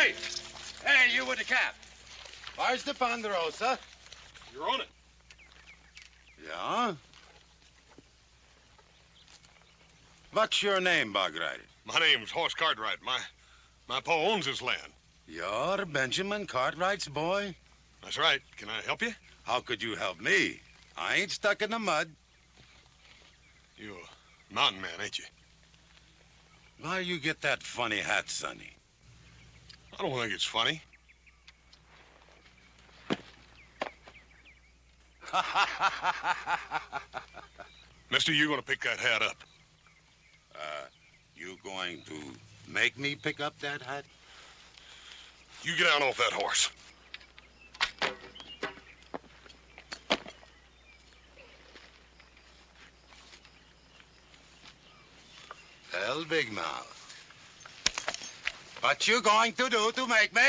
Hey! Hey, you with the cap. Where's the Ponderosa? You're on it. Yeah? What's your name, Bug Rider? My name's Horse Cartwright. My pa owns this land. You're Benjamin Cartwright's boy? That's right. Can I help you? How could you help me? I ain't stuck in the mud. You're a mountain man, ain't you? Why you get that funny hat, Sonny? I don't think it's funny. Mister, you gonna pick that hat up? You going to make me pick up that hat? You get down off that horse. Well, Big Mouth. What you going to do to make me?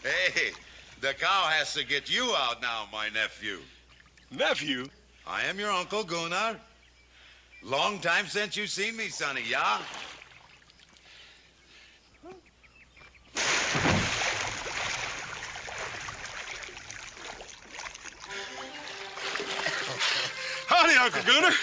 Hey, the cow has to get you out now, my nephew. Nephew? I am your Uncle Gunnar. Long time since you seen me, Sonny, yeah? Howdy, Uncle Gunnar.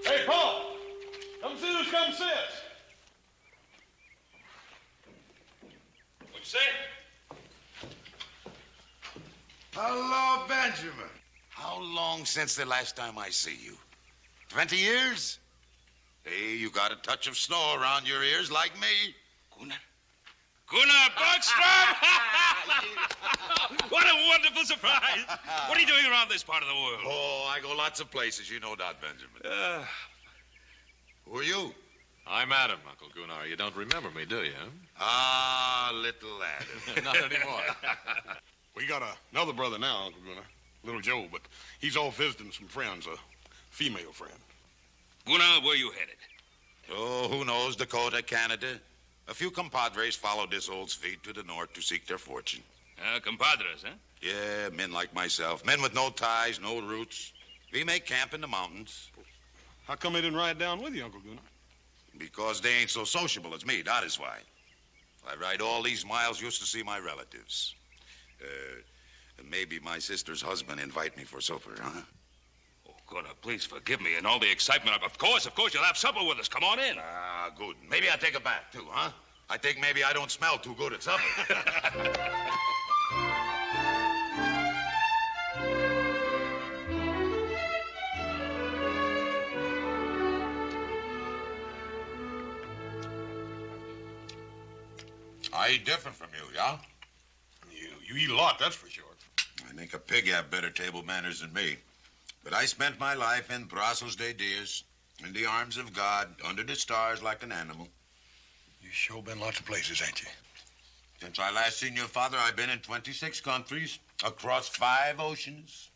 Hey, Paul! Come see who's come since. What'd you say? Hello, Benjamin. How long since the last time I see you? 20 years? Hey, you got a touch of snow around your ears like me. Gunnar Bergstrom! What a wonderful surprise. What are you doing around this part of the world? Oh, I go lots of places. You know that, Benjamin. Who are you? I'm Adam, Uncle Gunnar. You don't remember me, do you? Ah, little Adam. Not anymore. We got another brother now, Uncle Gunnar. Little Joe, but he's off visiting some friends, a female friend. Gunnar, where you headed? Oh, who knows? Dakota, Canada. A few compadres followed this old feet to the north to seek their fortune. Compadres, huh? Yeah, men like myself. Men with no ties, no roots. We make camp in the mountains. How come they didn't ride down with you, Uncle Gunnar? Because they ain't so sociable as me, that is why. I ride all these miles just to see my relatives. Maybe my sister's husband invite me for supper, huh? Oh, Gunnar, please forgive me and all the excitement. Of course, you'll have supper with us. Come on in. Ah, good. Maybe I take a bath, too, huh? I think maybe I don't smell too good at supper. I eat different from you, yeah? You eat a lot, that's for sure. I think a pig have better table manners than me. But I spent my life in Brazos de Dias, in the arms of God, under the stars like an animal. You sure been lots of places, ain't you? Since I last seen your father, I've been in 26 countries, across 5 oceans.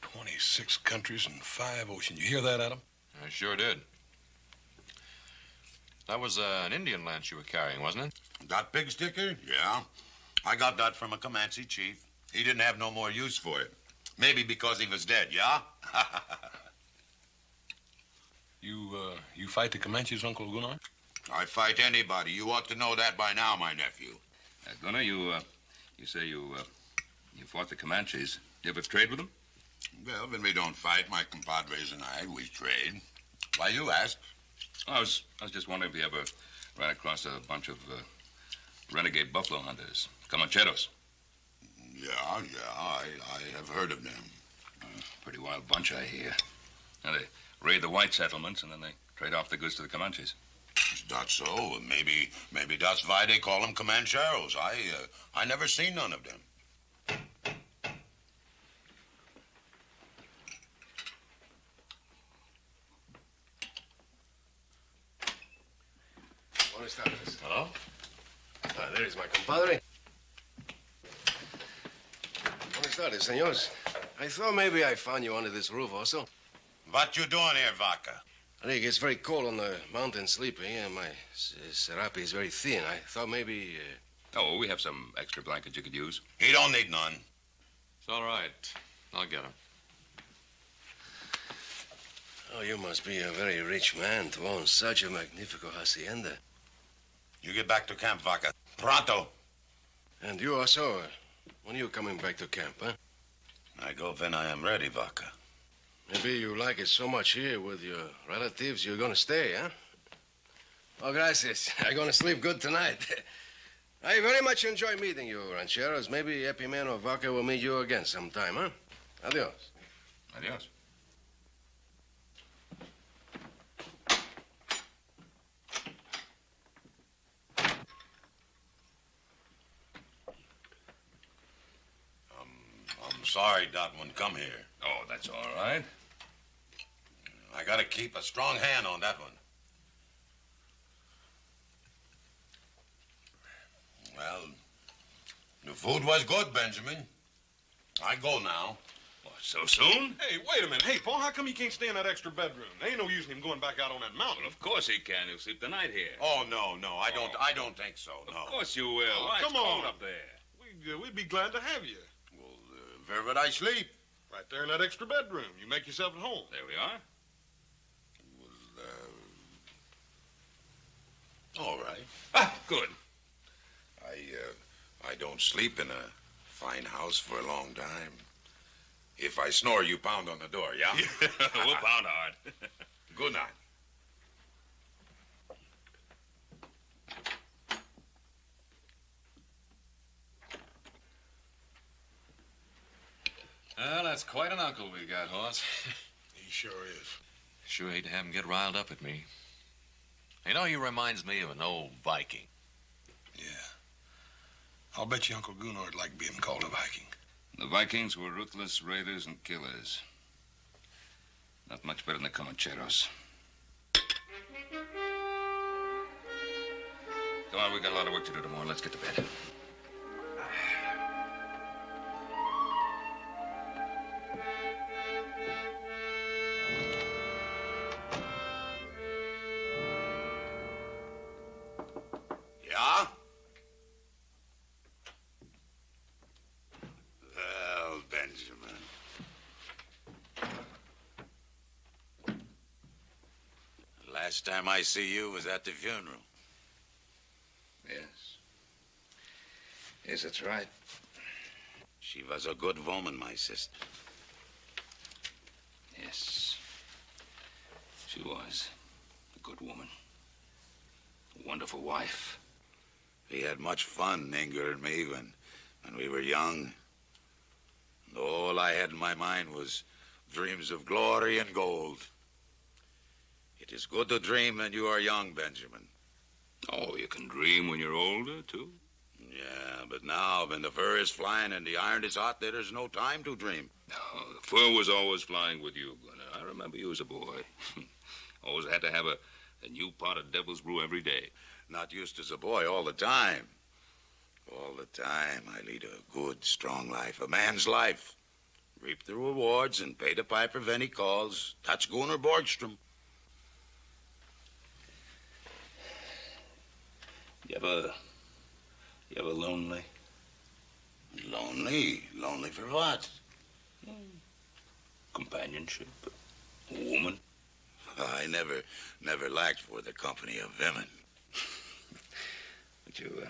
26 countries and 5 oceans. You hear that, Adam? I sure did. That was an Indian lance you were carrying, wasn't it? That big sticker? Yeah. I got that from a Comanche chief. He didn't have no more use for it. Maybe because he was dead, yeah? You fight the Comanches, Uncle Gunnar? I fight anybody. You ought to know that by now, my nephew. Gunnar, you say you fought the Comanches. You ever trade with them? Well, when we don't fight, my compadres and I, we trade. Why you ask? I was just wondering if you ever ran across a bunch of renegade buffalo hunters, Comancheros. Yeah, I have heard of them. Pretty wild bunch, I hear. Now, they raid the white settlements, and then they trade off the goods to the Comanches. Is that so? Maybe that's why they call them Comancheros. I never seen none of them. Buenas tardes. Hello? There is my compadre. Buenas tardes, senors. I thought maybe I found you under this roof also. What you doing here, Vaca? I think it's very cold on the mountain sleeping, and my serape is very thin. I thought maybe... Oh, we have some extra blankets you could use. He don't need none. It's all right. I'll get him. Oh, you must be a very rich man to own such a magnifico hacienda. You get back to camp, Vaca. Pronto. And you also, when are you coming back to camp, huh? I go when I am ready, Vaca. Maybe you like it so much here with your relatives, you're gonna stay, huh? Oh, gracias. I'm gonna sleep good tonight. I very much enjoy meeting you, rancheros. Maybe Epimeno Vaca will meet you again sometime, huh? Adios. Adios. I'm sorry Dot wouldn't come here. Oh, that's all right. I gotta keep a strong hand on that one. Well, the food was good, Benjamin. I go now. What, so soon? Hey, wait a minute. Hey, Paul, how come you can't stay in that extra bedroom? There ain't no use in him going back out on that mountain. Well, of course he can. He'll sleep the night here. Oh, no, I don't think so, no. Of course you will. Oh, Why, come it's cold on. up there. We'd be glad to have you. Well, where would I sleep? Right there in that extra bedroom. You make yourself at home. There we are. All right. Ah, good. I don't sleep in a fine house for a long time. If I snore, you pound on the door, yeah? We'll pound hard. Good night. Well, that's quite an uncle we got, Hoss. He sure is. Sure hate to have him get riled up at me. You know, he reminds me of an old Viking. Yeah. I'll bet you Uncle Gunnar would like being called a Viking. The Vikings were ruthless raiders and killers. Not much better than the Comancheros. Come on, we got a lot of work to do tomorrow. Let's get to bed. Yeah? Well, Benjamin. Last time I see you was at the funeral. Yes. Yes, that's right. She was a good woman, my sister. Yes. She was a good woman. A wonderful wife. We had much fun, Inger and me, when we were young. And all I had in my mind was dreams of glory and gold. It is good to dream when you are young, Benjamin. Oh, you can dream when you're older, too? Yeah, but now, when the fur is flying and the iron is hot, there is no time to dream. No, the fur was always flying with you, Gunnar. I remember you as a boy. Always had to have a new pot of devil's brew every day. Not used as a boy all the time. All the time, I lead a good, strong life, a man's life. Reap the rewards and pay the piper when he calls. That's Gunnar Borgstrom. You ever lonely? Lonely? Lonely for what? Companionship? A woman? I never lacked for the company of women. But you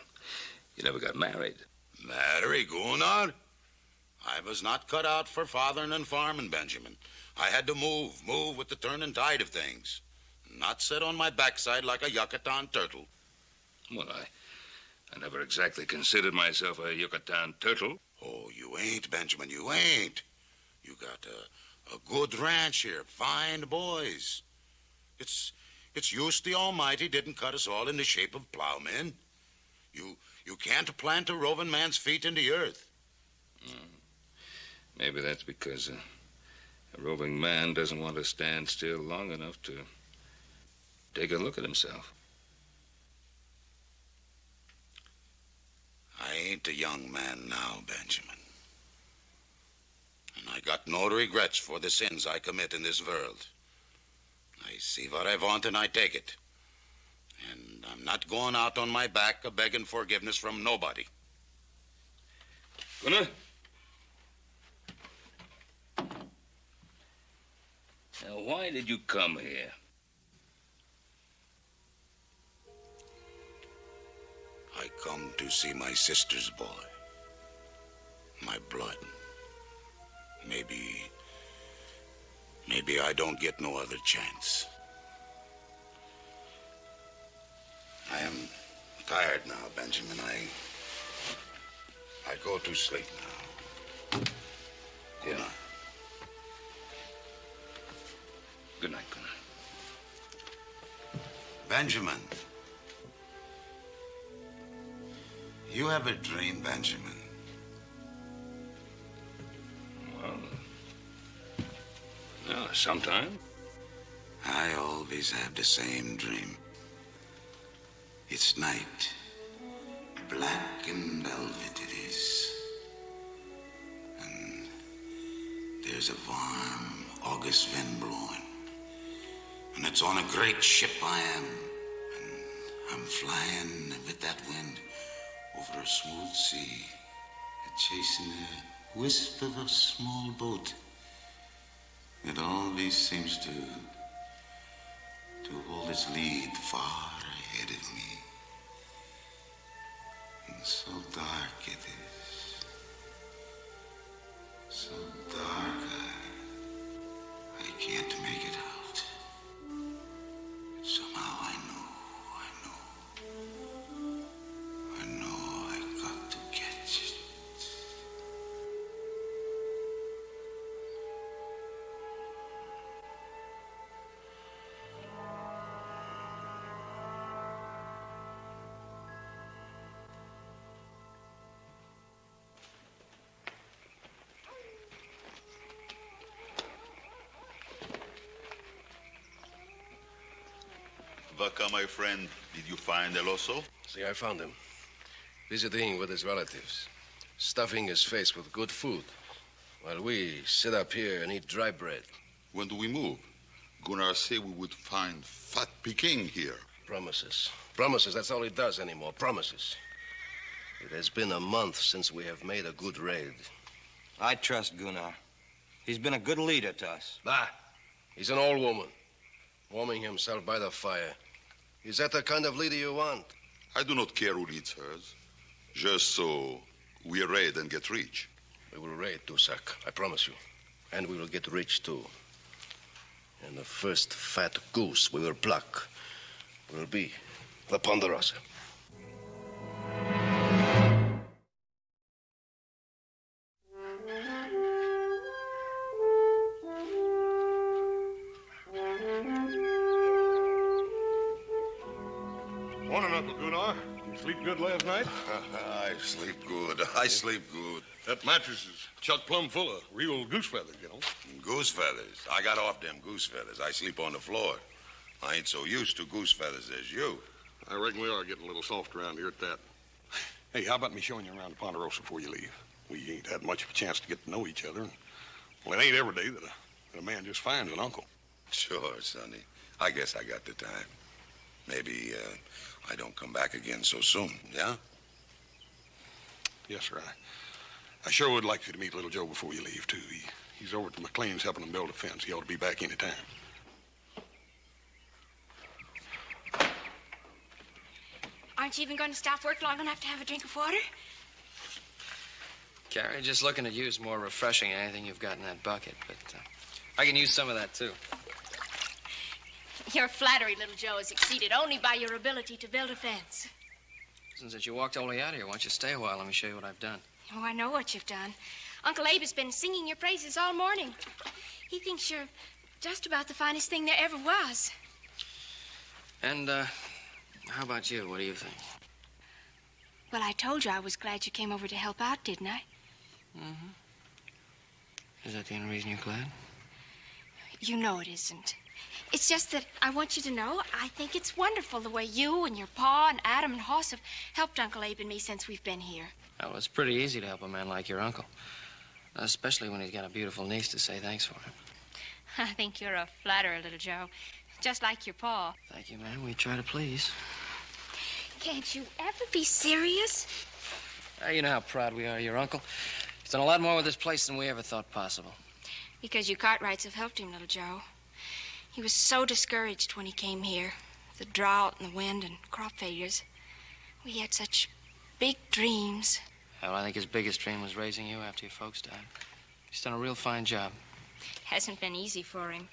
never got married. Marry, Gunnar? I was not cut out for fathering and farming, Benjamin. I had to move with the turning tide of things. Not sit on my backside like a Yucatan turtle. Well, I never exactly considered myself a Yucatan turtle. Oh, you ain't, Benjamin, you ain't. You got a good ranch here, fine boys. It's use the Almighty didn't cut us all in the shape of plowmen. You can't plant a roving man's feet in the earth. Maybe that's because a roving man doesn't want to stand still long enough to take a look at himself. I ain't a young man now, Benjamin. And I got no regrets for the sins I commit in this world. I see what I want and I take it. And I'm not going out on my back a-begging forgiveness from nobody. Gunnar? Now, why did you come here? I come to see my sister's boy. My blood. Maybe I don't get no other chance. I am tired now, Benjamin. I go to sleep now. Good night. Good night, Gunnar. Benjamin. You ever dream, Benjamin? Well, yeah, sometime. I always have the same dream. It's night. Black and velvet it is. And there's a warm August wind blowing. And it's on a great ship I am. And I'm flying with that wind over a smooth sea, chasing a wisp of a small boat. It always seems to hold its lead far ahead of me. And so dark it is. So dark I can't make it out. Somehow I know I got to catch it. Vaca, my friend, did you find El Oso? See, I found him. Visiting with his relatives. Stuffing his face with good food. While we sit up here and eat dry bread. When do we move? Gunnar said we would find fat Peking here. Promises. Promises, that's all he does anymore. Promises. It has been a month since we have made a good raid. I trust Gunnar. He's been a good leader to us. Bah! He's an old woman. Warming himself by the fire. Is that the kind of leader you want? I do not care who leads hers. Just so we raid and get rich. We will raid, Dusak, I promise you. And we will get rich, too. And the first fat goose we will pluck will be the Ponderosa. Morning, Uncle Gunnar. You sleep good last night? I sleep good. I sleep good. That mattress is chock plumb full of real goose feathers, you know. Goose feathers. I got off them goose feathers. I sleep on the floor. I ain't so used to goose feathers as you. I reckon we are getting a little soft around here at that. Hey, how about me showing you around the Ponderosa before you leave? We ain't had much of a chance to get to know each other. Well, it ain't every day that a man just finds an uncle. Sure, Sonny. I guess I got the time. Maybe I don't come back again so soon, yeah? Yes, sir. I sure would like you to meet little Joe before you leave, too. He's over at the McLean's helping him build a fence. He ought to be back any time. Aren't you even going to stop work long enough to have a drink of water? Carrie, just looking at you is more refreshing than anything you've got in that bucket, but I can use some of that, too. Your flattery, little Joe, is exceeded only by your ability to build a fence. Since you walked all the way out of here, why don't you stay a while? Let me show you what I've done. Oh, I know what you've done. Uncle Abe has been singing your praises all morning. He thinks you're just about the finest thing there ever was. And, how about you? What do you think? Well, I told you I was glad you came over to help out, didn't I? Mm-hmm. Is that the only reason you're glad? You know it isn't. It's just that I want you to know I think it's wonderful the way you and your pa and Adam and Hoss have helped Uncle Abe and me since we've been here. Well, it's pretty easy to help a man like your uncle. Especially when he's got a beautiful niece to say thanks for him. I think you're a flatterer, little Joe. Just like your pa. Thank you, ma'am. We try to please. Can't you ever be serious? You know how proud we are of your uncle. He's done a lot more with this place than we ever thought possible. Because you Cartwrights have helped him, little Joe. He was so discouraged when he came here. The drought and the wind and crop failures. We had such big dreams. Well, I think his biggest dream was raising you after your folks died. He's done a real fine job. Hasn't been easy for him.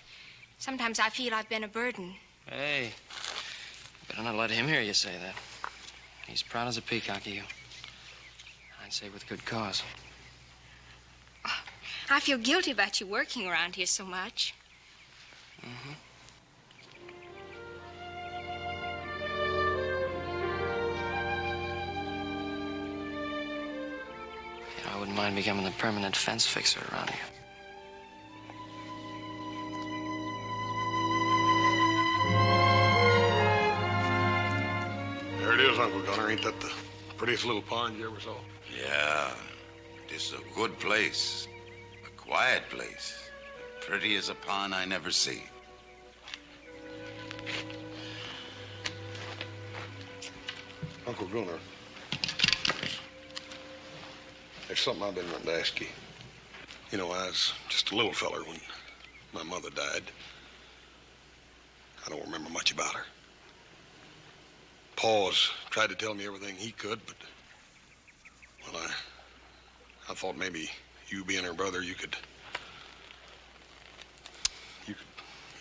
Sometimes I feel I've been a burden. Hey, better not let him hear you say that. He's proud as a peacock of you. I'd say with good cause. I feel guilty about you working around here so much. Mm-hmm. I wouldn't mind becoming the permanent fence fixer around here. There it is, Uncle Gunnar. Ain't that the prettiest little pond you ever saw? Yeah, this is a good place. A quiet place. Pretty as a pond I never see. Uncle Gunnar, there's something I've been wanting to ask you. You know, I was just a little feller when my mother died. I don't remember much about her. Pa's tried to tell me everything he could, but, well, I thought maybe you being her brother, you could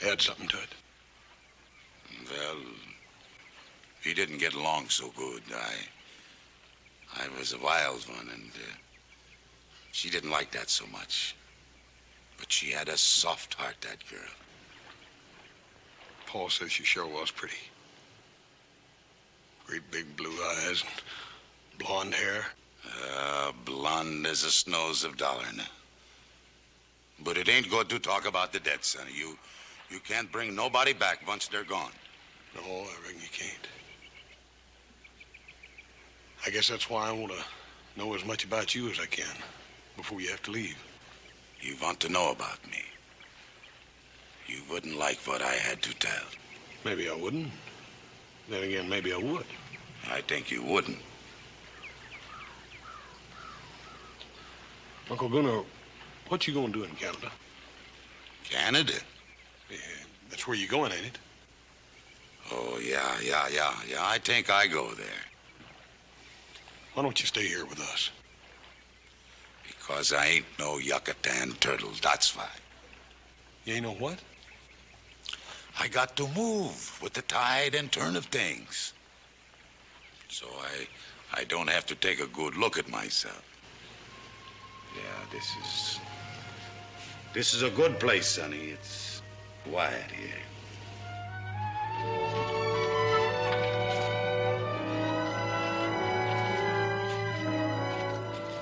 add something to it. Well, we didn't get along so good. I was a wild one, and she didn't like that so much. But she had a soft heart, that girl. Pa says she sure was pretty. Great big blue eyes and blonde hair. Blonde as the snows of Dollarna. But it ain't good to talk about the dead, sonny. You can't bring nobody back once they're gone. No, I reckon you can't. I guess that's why I want to know as much about you as I can before you have to leave. You want to know about me. You wouldn't like what I had to tell. Maybe I wouldn't. Then again, maybe I would. I think you wouldn't. Uncle Gunnar, what you gonna do in Canada? Canada? Yeah, that's where you going, ain't it? Oh, yeah. I think I go there. Why don't you stay here with us? Because I ain't no Yucatan turtle, that's why. You ain't know what? I got to move with the tide and turn of things. So I don't have to take a good look at myself. Yeah, this is a good place, sonny. It's quiet here.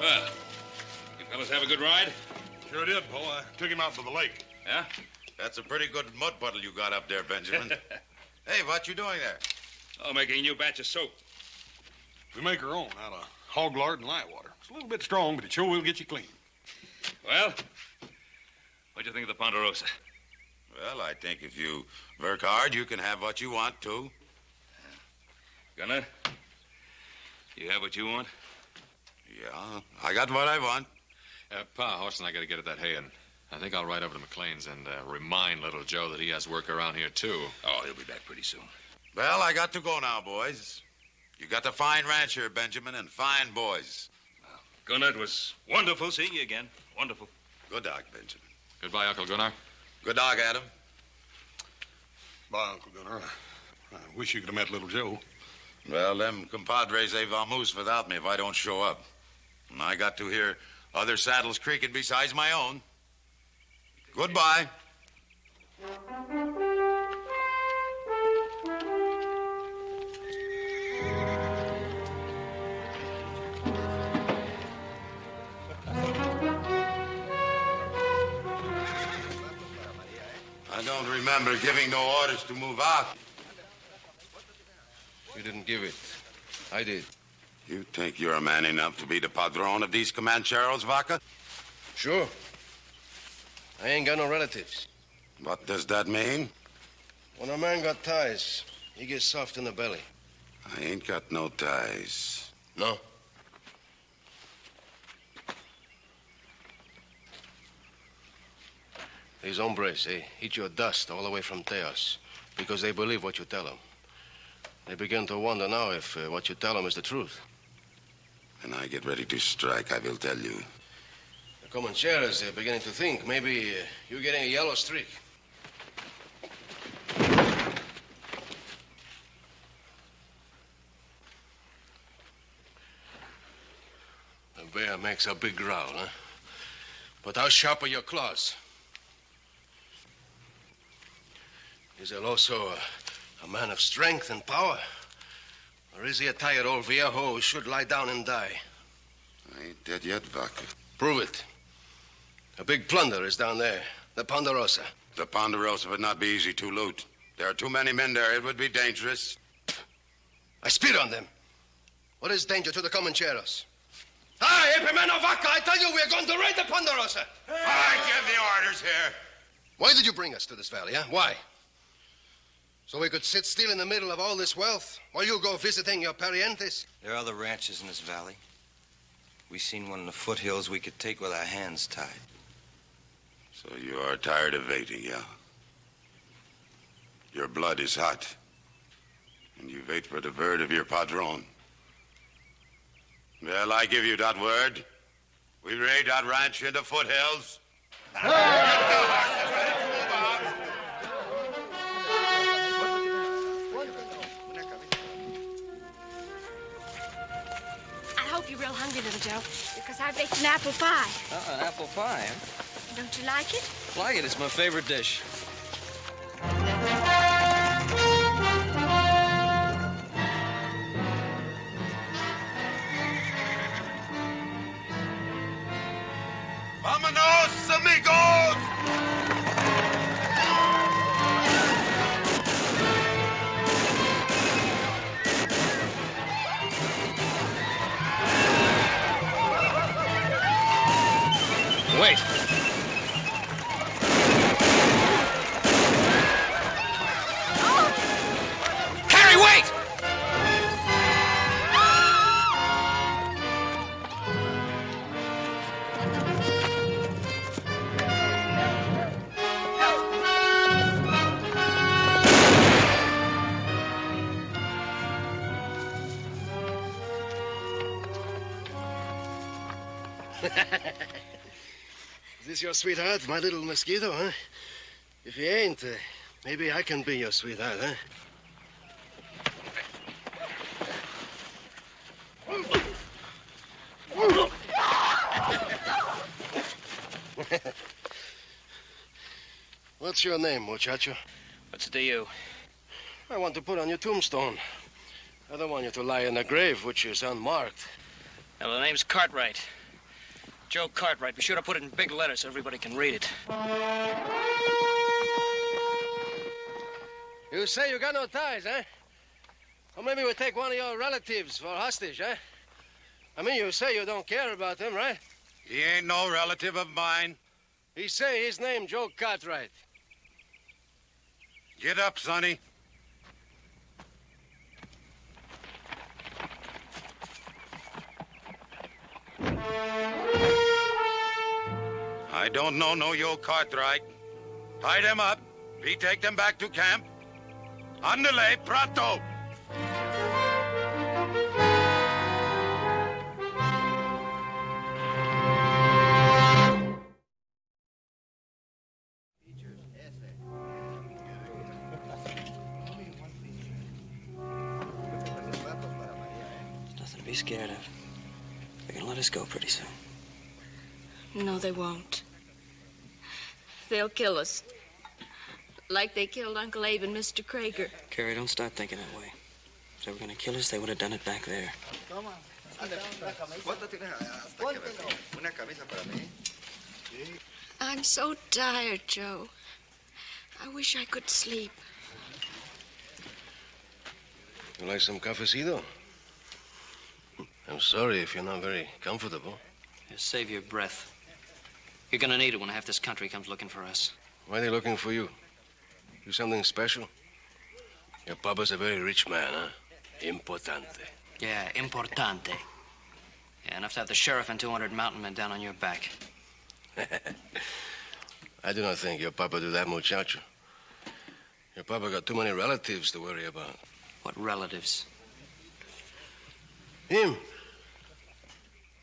Well, you fellas have a good ride? Sure did, Paul. I took him out to the lake. Yeah? That's a pretty good mud puddle you got up there, Benjamin. Hey, what you doing there? Oh, making a new batch of soap. We make our own out of hog lard and light water. It's a little bit strong, but it sure will get you clean. Well, what'd you think of the Ponderosa? Well, I think if you work hard, you can have what you want, too. Gunnar, you have what you want? Yeah, I got what I want. Pa, Horse and I got to get at that hay, and I think I'll ride over to McLean's and remind little Joe that he has work around here, too. Oh, he'll be back pretty soon. Well, I got to go now, boys. You got a fine ranch here, Benjamin, and fine boys. Well, Gunnar, it was wonderful seeing you again. Wonderful. Good dog, Benjamin. Goodbye, Uncle Gunnar. Good dog, Adam. Bye, Uncle Gunnar. I wish you could have met little Joe. Well, them compadres, they vamoose without me if I don't show up. And I got to hear other saddles creaking besides my own. Goodbye. I don't remember giving no orders to move out. You didn't give it. I did. You think you're man enough to be the padrone of these Comancheros, Vaca? Sure. I ain't got no relatives. What does that mean? When a man got ties, he gets soft in the belly. I ain't got no ties. No? These hombres, they eat your dust all the way from Teos because they believe what you tell them. They begin to wonder now if what you tell them is the truth. When I get ready to strike, I will tell you. The Comancheros are beginning to think maybe you're getting a yellow streak. The bear makes a big growl, huh? But how sharp are your claws? Is El Oso a man of strength and power? Or is he a tired old viejo who should lie down and die? I ain't dead yet, Vaca. Prove it. A big plunder is down there, the Ponderosa. The Ponderosa would not be easy to loot. There are too many men there. It would be dangerous. I spit on them. What is danger to the Comancheros? Hi, Epimeno Vaca, I tell you, we're going to raid the Ponderosa. I give the orders here. Why did you bring us to this valley, huh? Why? So we could sit still in the middle of all this wealth while you go visiting your parientes? There are other ranches in this valley. We seen one in the foothills we could take with our hands tied. So you are tired of waiting, yeah? Your blood is hot. And you wait for the word of your padron. Well, I give you that word. We raid that ranch in the foothills. Get the horses ready to move out. I hope you're real hungry, little Joe, because I baked an apple pie. An apple pie, huh? Don't you like it? Like it. It's my favorite dish. Vámonos, amigos! Wait. Harry, wait! Is this your sweetheart, my little mosquito, huh? If you ain't, maybe I can be your sweetheart, huh? What's your name, muchacho? What's it to you? I want to put on your tombstone. I don't want you to lie in a grave which is unmarked. Well, the name's Cartwright. Joe Cartwright. Be sure to put it in big letters so everybody can read it. You say you got no ties, huh? Or maybe we take one of your relatives for hostage, huh? I mean, you say you don't care about them, right? He ain't no relative of mine. He say his name Joe Cartwright. Get up, Sonny. don't know no your Cartwright. Tie them up. We take them back to camp. Andale, pronto! Nothing to be scared of. They're gonna let us go pretty soon. No, they won't. They'll kill us. Like they killed Uncle Abe and Mr. Krager. Carrie, don't start thinking that way. If they were gonna kill us, they would have done it back there. I'm so tired, Joe. I wish I could sleep. You like some cafecito? I'm sorry if you're not very comfortable. Just save your breath. You're gonna need it when half this country comes looking for us. Why are they looking for you? You something special? Your papa's a very rich man, huh? Importante. Yeah, importante. Yeah, enough to have the sheriff and 200 mountain men down on your back. I do not think your papa do that, muchacho. Your papa got too many relatives to worry about. What relatives? Him.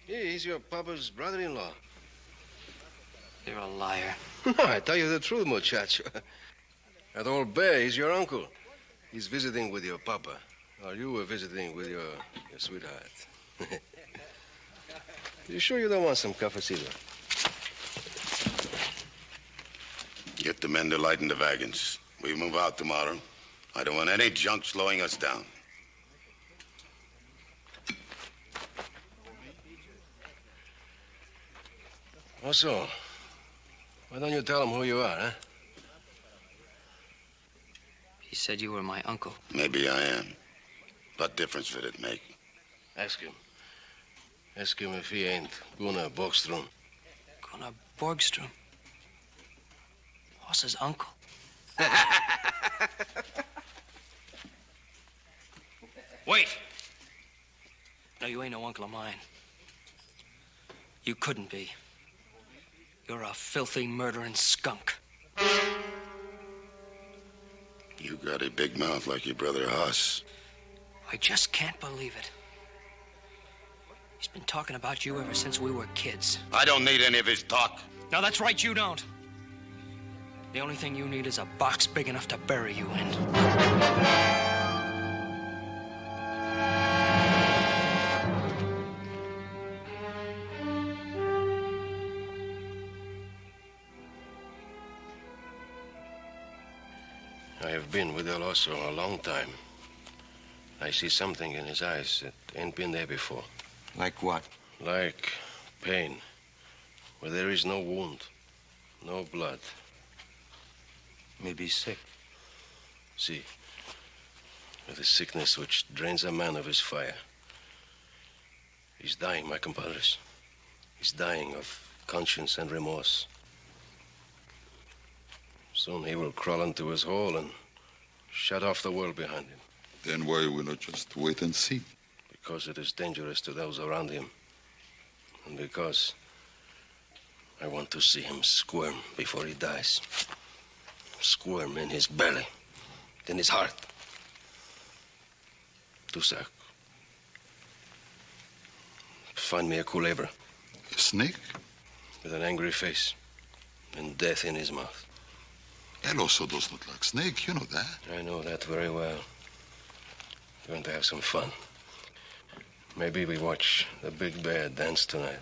Yeah, he's your papa's brother-in-law. You're a liar. No, I tell you the truth, muchacho. That old bear, he's your uncle. He's visiting with your papa. Or you were visiting with your sweetheart. You sure you don't want some cafecito? Get the men to lighten the wagons. We move out tomorrow. I don't want any junk slowing us down. Also, why don't you tell him who you are, huh? He said you were my uncle. Maybe I am. What difference would it make? Ask him. Ask him if he ain't Gunnar Borgstrom. Gunnar Borgstrom? What's his uncle? Wait! No, you ain't no uncle of mine. You couldn't be. You're a filthy, murdering skunk. You got a big mouth like your brother Hoss. I just can't believe it. He's been talking about you ever since we were kids. I don't need any of his talk. No, that's right, you don't. The only thing you need is a box big enough to bury you in. I have been with El Oso a long time. I see something in his eyes that ain't been there before. Like what? Like pain, where there is no wound, no blood. Maybe he's sick. See, with a sickness which drains a man of his fire. He's dying, my compadres. He's dying of conscience and remorse. Soon he will crawl into his hole and shut off the world behind him. Then why we not just wait and see? Because it is dangerous to those around him. And because I want to see him squirm before he dies. Squirm in his belly, in his heart. Tusak. Find me a culebra. A snake? With an angry face and death in his mouth. El Oso does not like snake, you know that. I know that very well. We're going to have some fun. Maybe we watch the big bear dance tonight.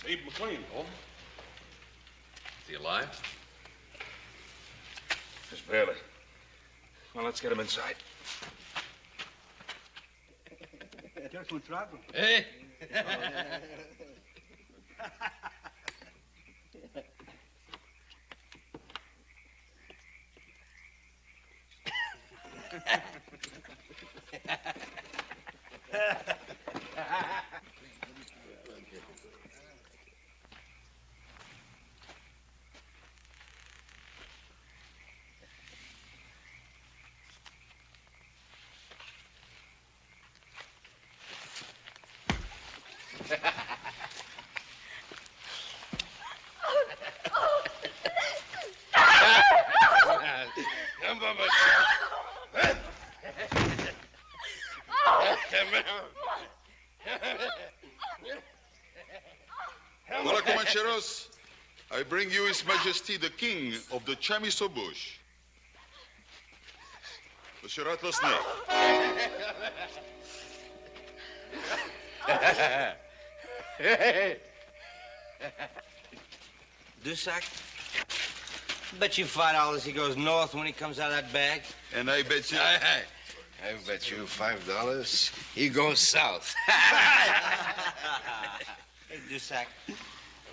Abe McLean, Paul. Is he alive? Just barely. Well, let's get him inside. Hey! Hola, Comancheros. I bring you His Majesty the King of the Chamiso Bush. The Shiratla Snake. Dusak? Bet you $5 he goes north when he comes out of that bag. And I bet you... I bet you $5 he goes south. Hey, Dusak,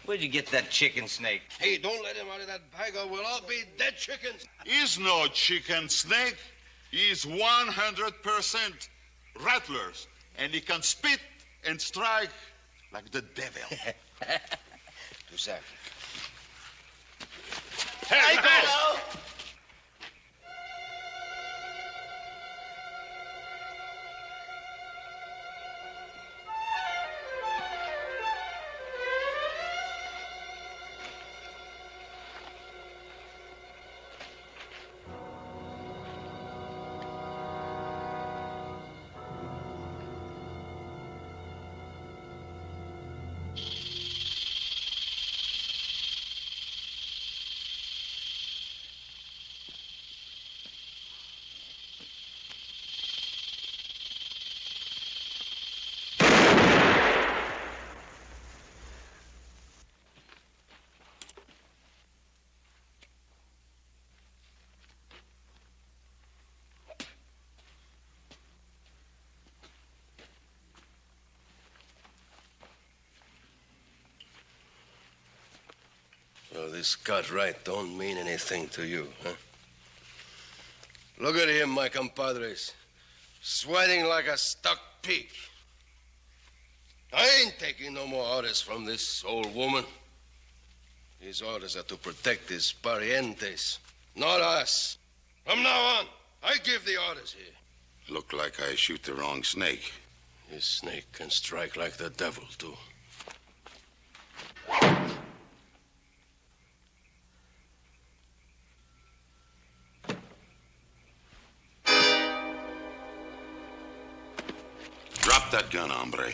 where'd you get that chicken snake? Hey, don't let him out of that bag or we'll all be dead chickens. He's no chicken snake. He's 100% rattlers. And he can spit and strike like the devil. Dusak. Hey, go! So this cut right don't mean anything to you, huh? Look at him, my compadres. Sweating like a stuck pig. I ain't taking no more orders from this old woman. His orders are to protect his parientes, not us. From now on, I give the orders here. Look like I shoot the wrong snake. This snake can strike like the devil, too. Drop that gun, hombre.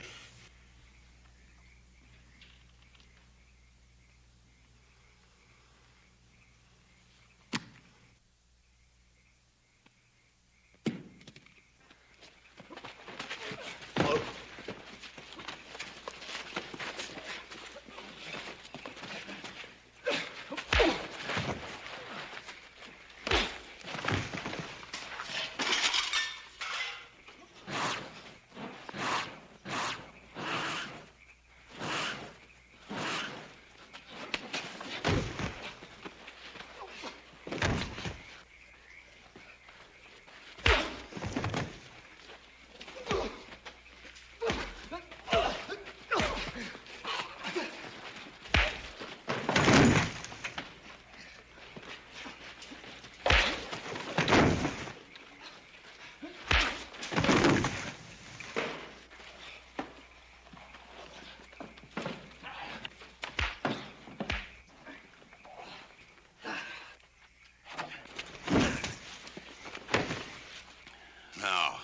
Now,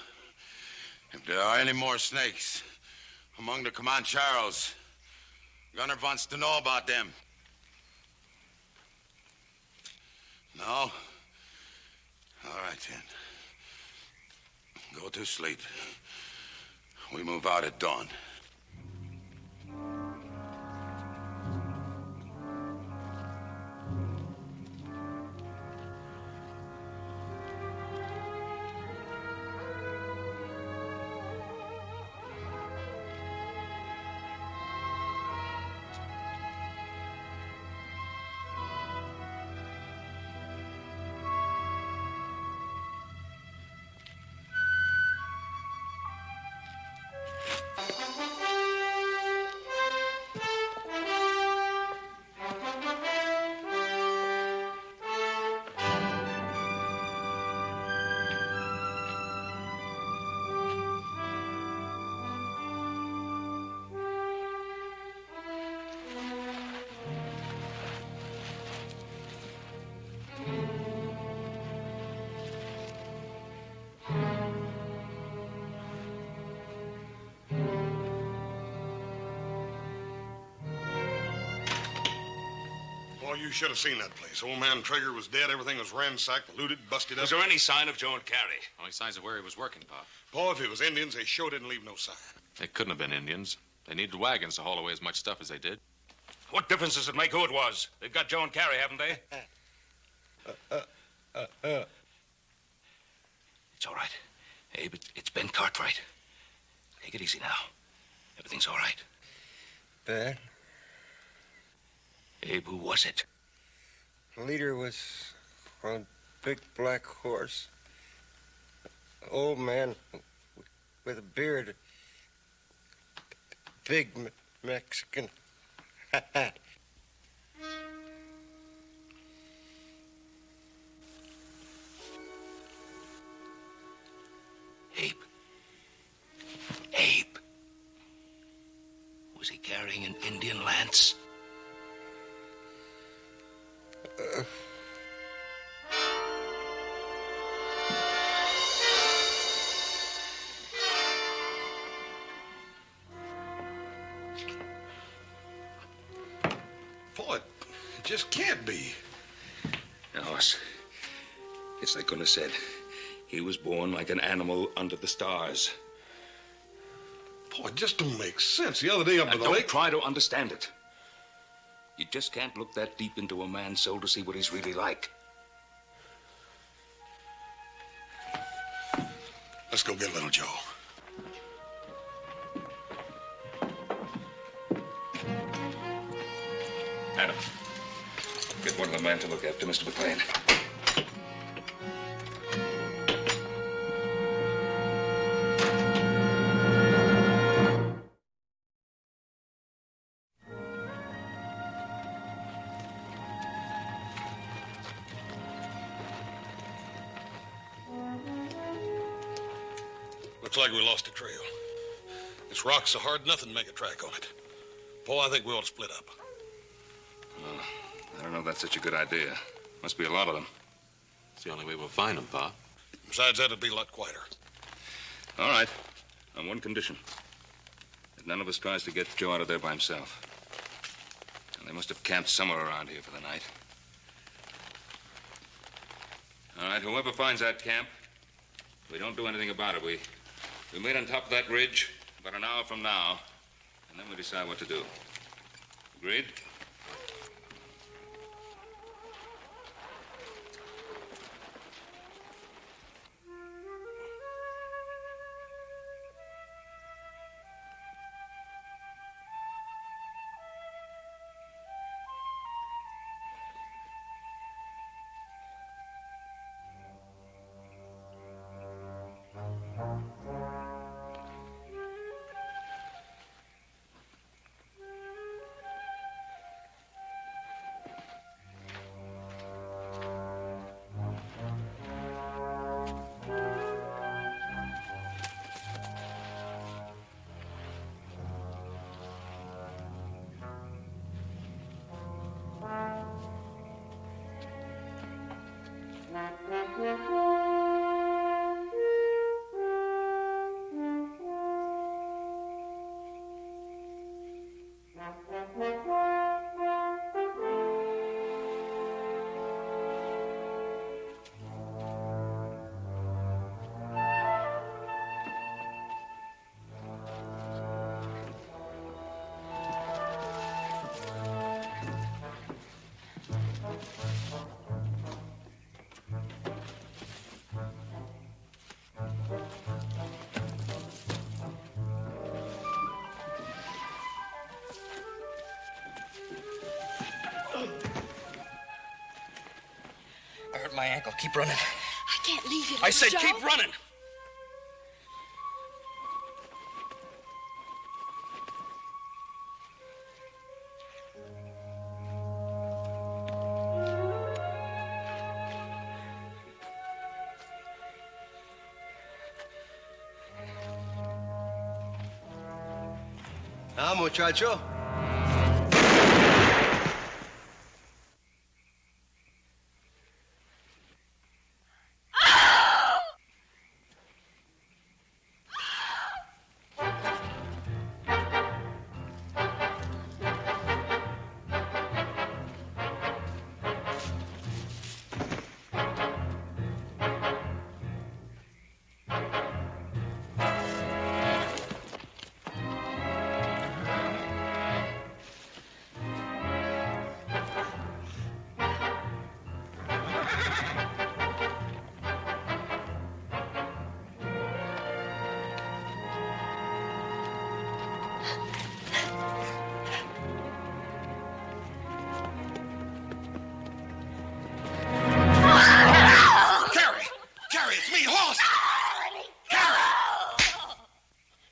if there are any more snakes among the Comancheros, Gunnar wants to know about them. No? All right, then. Go to sleep. We move out at dawn. you should have seen that place. Old man Traeger was dead. Everything was ransacked, looted, busted up. Was there any sign of Joe and Carrie? Only signs of where he was working, Pa. Paul, if it was Indians, they sure didn't leave no sign. They couldn't have been Indians. They needed wagons to haul away as much stuff as they did. What difference does it make who it was? They've got Joe and Carrie, haven't they? It's all right. Abe, it's Ben Cartwright. Take it easy now. Everything's all right. Ben? Abe, who was it? The leader was on a big black horse. Old man with a beard. Big Mexican hat. Abe. Abe. Was he carrying an Indian lance? Paul, it just can't be. No, it's like Gunnar said. He was born like an animal under the stars. Paul, it just don't make sense. The other day up at the Don't lake... try to understand it. You just can't look that deep into a man's soul to see what he's really like. Let's go get little Joe. Adam, get one of the men to look after Mr. McLean. Looks like we lost the trail. This rock's so hard, nothing to make a track on it. Paul, I think we ought to split up. I don't know if that's such a good idea. Must be a lot of them. It's the only way we'll find them, Pa. Besides that, it'd be a lot quieter. All right. On one condition. That none of us tries to get Joe out of there by himself. And they must have camped somewhere around here for the night. All right, whoever finds that camp, we don't do anything about it. We meet on top of that ridge about an hour from now, and then we decide what to do. Agreed? I hurt my ankle. Keep running. I can't leave you. I said Joe. keep running. Ah, muchacho.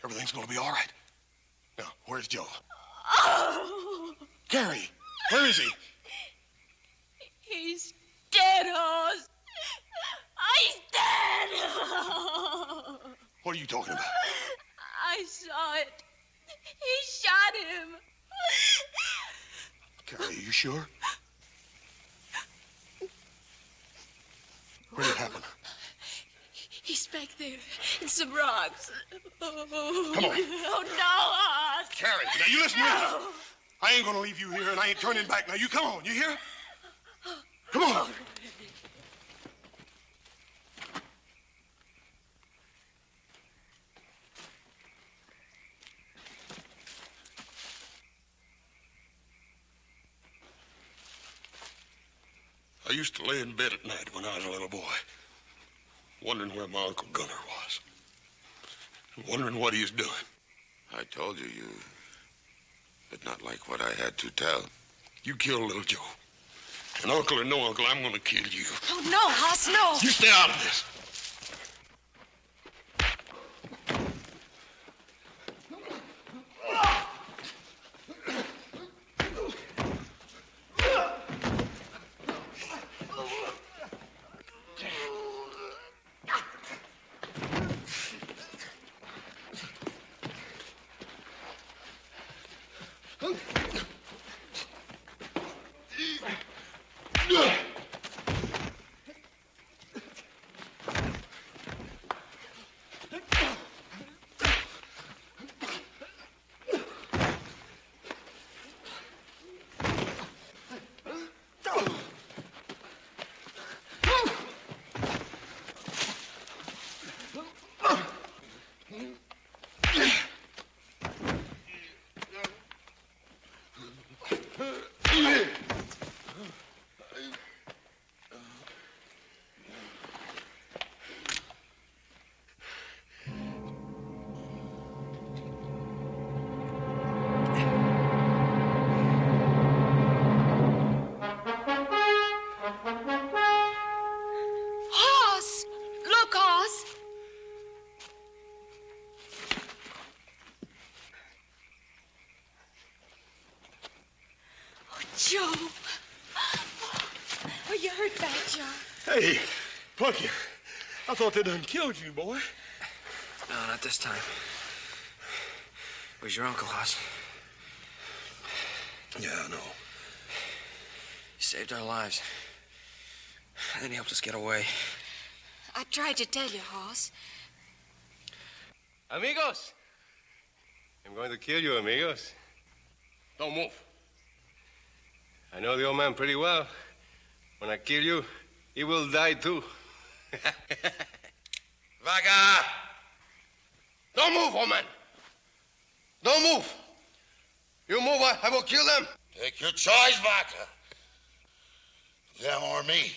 Everything's gonna be all right. Now, where's Joe? Oh. Carrie, where is he? He's dead, Hoss. He's dead. What are you talking about? I saw it. He shot him. Carrie, are you sure? Where did it happen? He's back there in some rocks. Oh. Come on. Oh, no, Hoss. Carrie, now you listen to me. I ain't gonna leave you here, and I ain't turning back. Now you come on, you hear? Come on. I used to lay in bed at night when I was a little boy, wondering where my Uncle Gunnar was, wondering what he was doing. I told you did not like what I had to tell. You killed little Joe. And uncle or no uncle, I'm gonna kill you. Oh, no, Hoss, no. You stay out of this. Joe. Oh, you hurt bad, Joe. Hey, Punky, I thought they done killed you, boy. No, not this time. Where's your uncle, Hoss? Yeah, I know. He saved our lives. And then he helped us get away. I tried to tell you, Hoss. Amigos! I'm going to kill you, amigos. Don't move. I know the old man pretty well. When I kill you, he will die too. Vaga! Don't move, old man. Don't move. You move, I will kill them. Take your choice, Vaca. Them or me.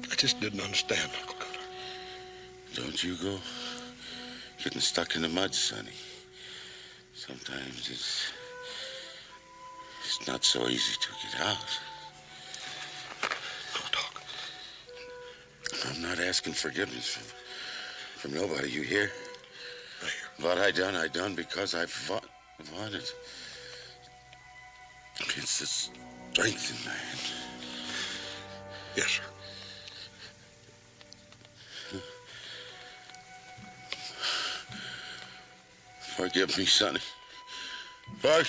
I just didn't understand, Uncle Gunnar. Don't you go getting stuck in the mud, Sonny. Sometimes it's not so easy to get out. Don't talk. I'm not asking forgiveness from nobody, you hear? I hear. What I done because I wanted. It's the strength in man. Yes, sir. Forgive me, Sonny. Bud.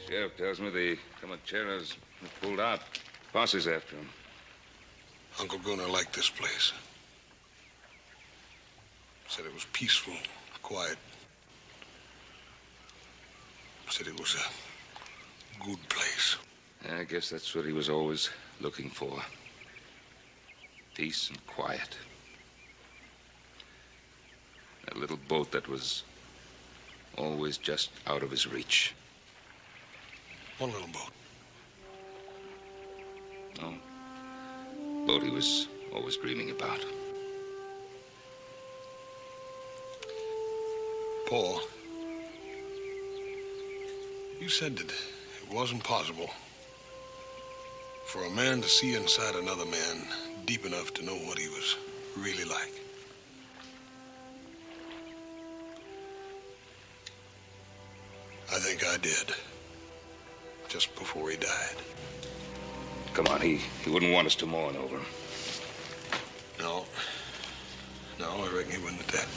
Sheriff tells me the Comancheros have pulled out. Posse's after him. Uncle Gunnar liked this place. Said it was peaceful, quiet. Said it was a good place. Yeah, I guess that's what he was always looking for. Peace and quiet. That little boat that was always just out of his reach. One little boat. No. Boat he was always dreaming about. Paul, you said that it wasn't possible for a man to see inside another man deep enough to know what he was really like. I think I did. Just before he died. Come on, he wouldn't want us to mourn over him. No. No, I reckon he wouldn't at that.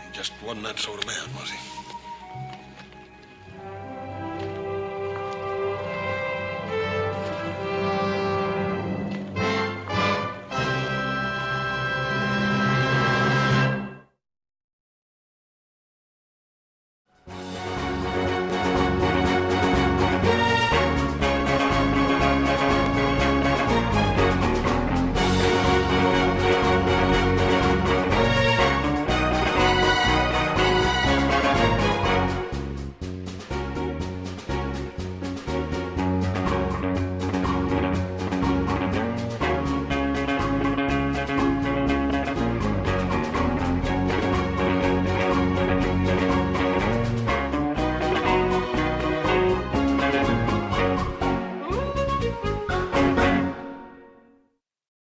He just wasn't that sort of man, was he?